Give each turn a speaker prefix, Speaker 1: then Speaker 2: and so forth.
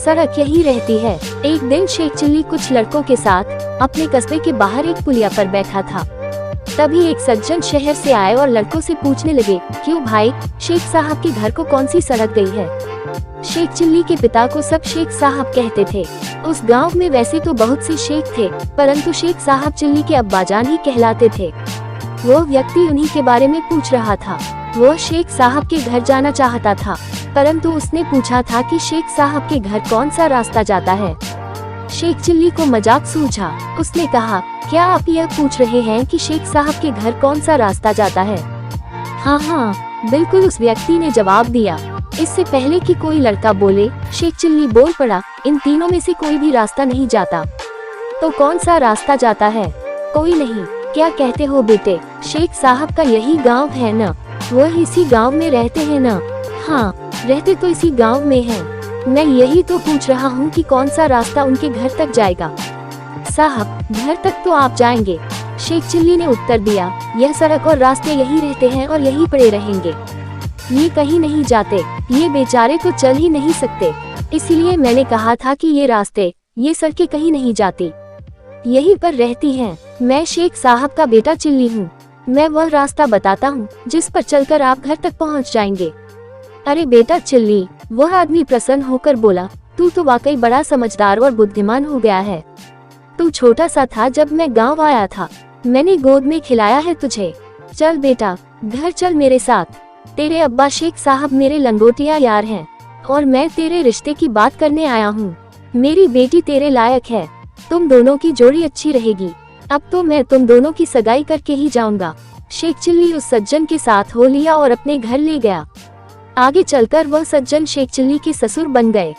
Speaker 1: सड़क यही रहती है। एक दिन शेख चिल्ली कुछ लड़कों के साथ अपने कस्बे के बाहर एक पुलिया पर बैठा था। तभी एक सज्जन शहर से आए और लड़कों से पूछने लगे, क्यों भाई, शेख साहब के घर को कौन सी सड़क गई है? शेख चिल्ली के पिता को सब शेख साहब कहते थे। उस गांव में वैसे तो बहुत से शेख थे, परंतु शेख साहब चिल्ली के अब्बाजान ही कहलाते थे। वो व्यक्ति उन्हीं के बारे में पूछ रहा था। वो शेख साहब के घर जाना चाहता था, परंतु उसने पूछा था कि शेख साहब के घर कौन सा रास्ता जाता है। शेख चिल्ली को मजाक सूझा। उसने कहा, क्या आप यह पूछ रहे हैं कि शेख साहब के घर कौन सा रास्ता जाता है? हाँ हाँ बिल्कुल, उस व्यक्ति ने जवाब दिया। इससे पहले कि कोई लड़का बोले, शेख चिल्ली बोल पड़ा, इन तीनों में से कोई भी रास्ता नहीं जाता। तो कौन सा रास्ता जाता है? कोई नहीं। क्या कहते हो बेटे, शेख साहब का यही गांव है न? वह इसी गांव में रहते हैं न? हाँ, रहते तो इसी गांव में हैं। मैं यही तो पूछ रहा हूँ कि कौन सा रास्ता उनके घर तक जाएगा। साहब, घर तक तो आप जाएंगे, शेख चिल्ली ने उत्तर दिया। यह सड़क और रास्ते यही रहते हैं और यही पड़े रहेंगे। ये कहीं नहीं जाते, ये बेचारे तो चल ही नहीं सकते। इसीलिए मैंने कहा था कि ये रास्ते, ये सड़कें कहीं नहीं जाती, यहीं पर रहती हैं। मैं शेख साहब का बेटा चिल्ली हूँ। मैं वह रास्ता बताता हूँ जिस पर चलकर आप घर तक पहुँच जाएंगे। अरे बेटा चिल्ली, वह आदमी प्रसन्न होकर बोला, तू तो वाकई बड़ा समझदार और बुद्धिमान हो गया है। तू छोटा सा था जब मैं गाँव आया था, मैंने गोद में खिलाया है तुझे। चल बेटा, घर चल मेरे साथ। तेरे अब्बा शेख साहब मेरे लंगोटिया यार हैं और मैं तेरे रिश्ते की बात करने आया हूँ। मेरी बेटी तेरे लायक है, तुम दोनों की जोड़ी अच्छी रहेगी। अब तो मैं तुम दोनों की सगाई करके ही जाऊंगा। शेख चिल्ली उस सज्जन के साथ हो लिया और अपने घर ले गया। आगे चलकर वह सज्जन शेख चिल्ली के ससुर बन गए।